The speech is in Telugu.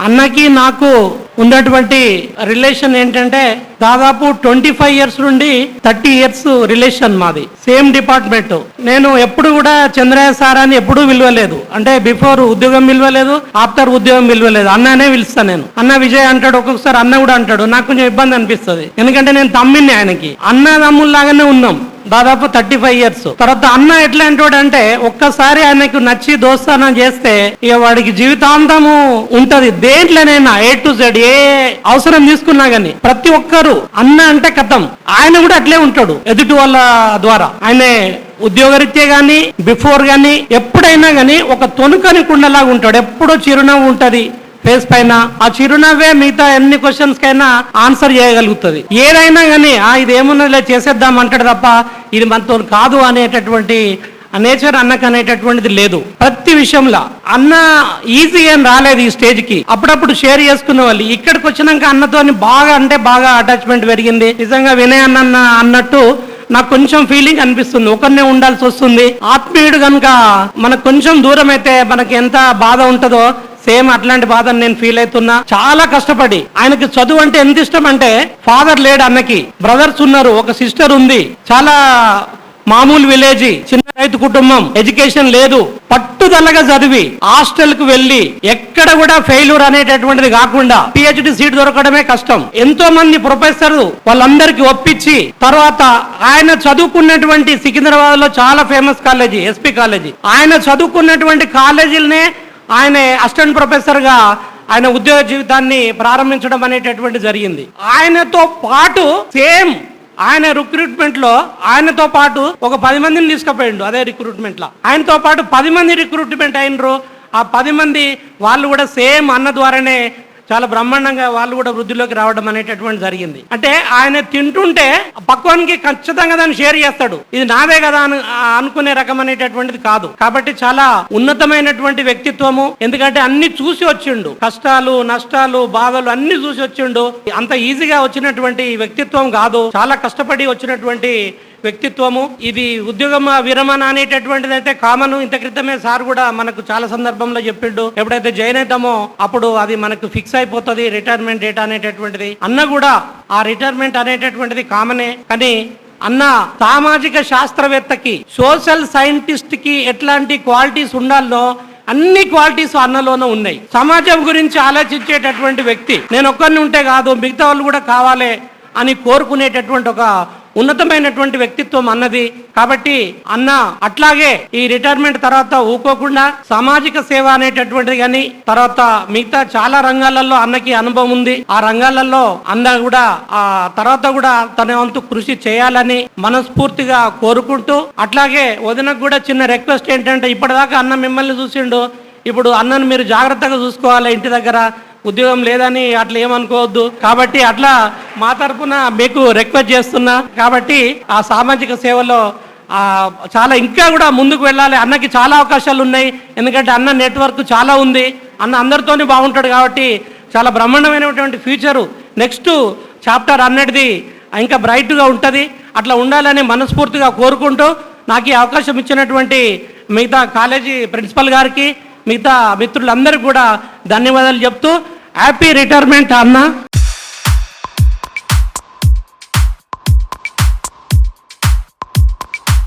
అన్నకి నాకు ఉన్నటువంటి రిలేషన్ ఏంటంటే దాదాపు 25 years నుండి 30 years రిలేషన్ మాది. Same department. నేను ఎప్పుడు కూడా చంద్రయ్య సార్ అని ఎప్పుడూ విలువలేదు. అంటే బిఫోర్ ఉద్యోగం విలువలేదు, ఆఫ్టర్ ఉద్యోగం విలువలేదు. అన్ననే పిలుస్తాను నేను. అన్న విజయ్ అంటాడు, ఒక్కొక్కసారి అన్న కూడా అంటాడు. నాకు కొంచెం ఇబ్బంది అనిపిస్తుంది, ఎందుకంటే నేను తమ్మిని ఆయనకి. అన్నదమ్ముల్లాగానే ఉన్నాం దాదాపు 35 years. తర్వాత అన్న ఎట్లా అంటాడంటే ఒక్కసారి ఆయనకు నచ్చి దోస్తానం చేస్తే ఇక వాడికి జీవితాంతము ఉంటది. దేంట్లోనైనా A to Z ఏ అవసరం తీసుకున్నా గానీ ప్రతి ఒక్కరు అన్న అంటే కథం. ఆయన కూడా అట్లే ఉంటాడు ఎదుటి వాళ్ళ ద్వారా. ఆయన ఉద్యోగరీత్యా గానీ బిఫోర్ గానీ ఎప్పుడైనా గానీ ఒక తొనుకని కుండలాగా ఉంటాడు. ఎప్పుడో చిరునవ్వు ఉంటది ఫేస్ పైన. ఆ చిరునవ్వే మిగతా ఎన్ని క్వశ్చన్స్ కైనా ఆన్సర్ చేయగలుగుతుంది. ఏదైనా కానీ ఇది ఏమున్నదిలే చేసేద్దాం అంటాడు తప్ప ఇది మనతో కాదు అనేటటువంటి నేచర్ అన్నకు అనేటటువంటిది లేదు. ప్రతి విషయంలో అన్న ఈజీ ఏం రాలేదు ఈ స్టేజ్ కి. అప్పుడప్పుడు షేర్ చేసుకునే వాళ్ళు. ఇక్కడికి వచ్చినాక అన్నతోని బాగా అంటే బాగా అటాచ్మెంట్ పెరిగింది. నిజంగా వినయ్ అన్న అన్నట్టు నాకు కొంచెం ఫీలింగ్ అనిపిస్తుంది. ఒకరినే ఉండాల్సి వస్తుంది. ఆత్మీయుడు కనుక మనకు కొంచెం దూరం అయితే మనకి ఎంత బాధ ఉంటుందో సేమ్ అట్లాంటి బాధను నేను ఫీల్ అవుతున్నా. చాలా కష్టపడి ఆయనకి చదువు అంటే ఎంత ఇష్టం అంటే ఫాదర్ లేడు అన్నకి, బ్రదర్స్ ఉన్నారు, ఒక సిస్టర్ ఉంది. చాలా మామూలు విలేజ్, చిన్న రైతు కుటుంబం, ఎడ్యుకేషన్ లేదు. పట్టుదలగా చదివి హాస్టల్ కు వెళ్లి ఎక్కడ కూడా ఫెయిల్యూర్ అనేటటువంటిది కాకుండా PhD సీట్ దొరకడమే కష్టం. ఎంతో మంది ప్రొఫెసర్ వాళ్ళందరికీ ఒప్పించి తర్వాత ఆయన చదువుకున్నటువంటి సికింద్రాబాద్ లో చాలా ఫేమస్ కాలేజీ SP కాలేజీ, ఆయన చదువుకున్నటువంటి కాలేజీలనే ఆయన అసిస్టెంట్ ప్రొఫెసర్ గా ఆయన ఉద్యోగ జీవితాన్ని ప్రారంభించడం అనేటటువంటి జరిగింది. ఆయనతో పాటు సేమ్ ఆయన రిక్రూట్మెంట్ లో ఆయనతో పాటు ఒక 10 మందిని తీసుకుపోయిండు. అదే రిక్రూట్మెంట్ లో ఆయనతో పాటు 10 మంది రిక్రూట్మెంట్ అయినరు. ఆ 10 మంది వాళ్ళు కూడా సేమ్ అన్న ద్వారానే చాలా బ్రహ్మాండంగా వాళ్ళు కూడా వృద్ధిలోకి రావడం అనేటటువంటి జరిగింది. అంటే ఆయన తింటుంటే పక్వానికి ఖచ్చితంగా దాన్ని షేర్ చేస్తాడు. ఇది నాదే కదా అనుకునే రకం అనేటటువంటిది కాదు. కాబట్టి చాలా ఉన్నతమైనటువంటి వ్యక్తిత్వము. ఎందుకంటే అన్ని చూసి వచ్చిండు, కష్టాలు నష్టాలు బాధలు అన్ని చూసి వచ్చిండు. అంత ఈజీగా వచ్చినటువంటి వ్యక్తిత్వం కాదు, చాలా కష్టపడి వచ్చినటువంటి వ్యక్తిత్వము. ఇది ఉద్యోగం విరమణ అనేటటువంటిది అయితే కామన్. ఇంత క్రితమే సార్ కూడా మనకు చాలా సందర్భంలో చెప్పిండు. ఎప్పుడైతే జాయిన్ అవుతామో అప్పుడు అది మనకు ఫిక్స్ అయిపోతుంది రిటైర్మెంట్ డేట్ అనేటటువంటిది. అన్న కూడా ఆ రిటైర్మెంట్ అనేటటువంటిది కామనే. కానీ అన్న సామాజిక శాస్త్రవేత్తకి, సోషల్ సైంటిస్ట్ కి ఎట్లాంటి క్వాలిటీస్ ఉండాలో అన్ని క్వాలిటీస్ అన్నలోనే ఉన్నాయి. సమాజం గురించి ఆలోచించేటటువంటి వ్యక్తి. నేను ఒక్కరిని ఉంటే కాదు, మిగతా వాళ్ళు కూడా కావాలి అని కోరుకునేటటువంటి ఒక ఉన్నతమైనటువంటి వ్యక్తిత్వం అన్నది. కాబట్టి అన్న అట్లాగే ఈ రిటైర్మెంట్ తర్వాత ఊకోకుండా సామాజిక సేవ అనేటటువంటిది కానీ తర్వాత మిగతా చాలా రంగాలలో అన్నకి అనుభవం ఉంది. ఆ రంగాలలో అన్న కూడా ఆ తర్వాత కూడా తన వంతు కృషి చేయాలని మనస్ఫూర్తిగా కోరుకుంటూ, అట్లాగే వదినకు కూడా చిన్న రిక్వెస్ట్ ఏంటంటే ఇప్పటిదాకా అన్న మిమ్మల్ని చూసిండు, ఇప్పుడు అన్నను మీరు జాగ్రత్తగా చూసుకోవాలి. ఇంటి దగ్గర ఉద్యోగం లేదని అట్లా ఏమనుకోవద్దు. కాబట్టి అట్లా మా తరఫున మీకు రిక్వెస్ట్ చేస్తున్నా. కాబట్టి ఆ సామాజిక సేవలో చాలా ఇంకా కూడా ముందుకు వెళ్ళాలి. అన్నకి చాలా అవకాశాలు ఉన్నాయి. ఎందుకంటే అన్న నెట్వర్క్ చాలా ఉంది. అన్న అందరితోనే బాగుంటాడు. కాబట్టి చాలా బ్రహ్మాండమైనటువంటి ఫ్యూచరు నెక్స్ట్ చాప్టర్ అన్నటిది ఇంకా బ్రైట్గా ఉంటుంది. అట్లా ఉండాలని మనస్ఫూర్తిగా కోరుకుంటూ నాకు ఈ అవకాశం ఇచ్చినటువంటి మిగతా కాలేజీ ప్రిన్సిపల్ గారికి, మిగతా మిత్రులందరికీ కూడా ధన్యవాదాలు చెప్తూ హ్యాపీ రిటైర్మెంట్ అన్న.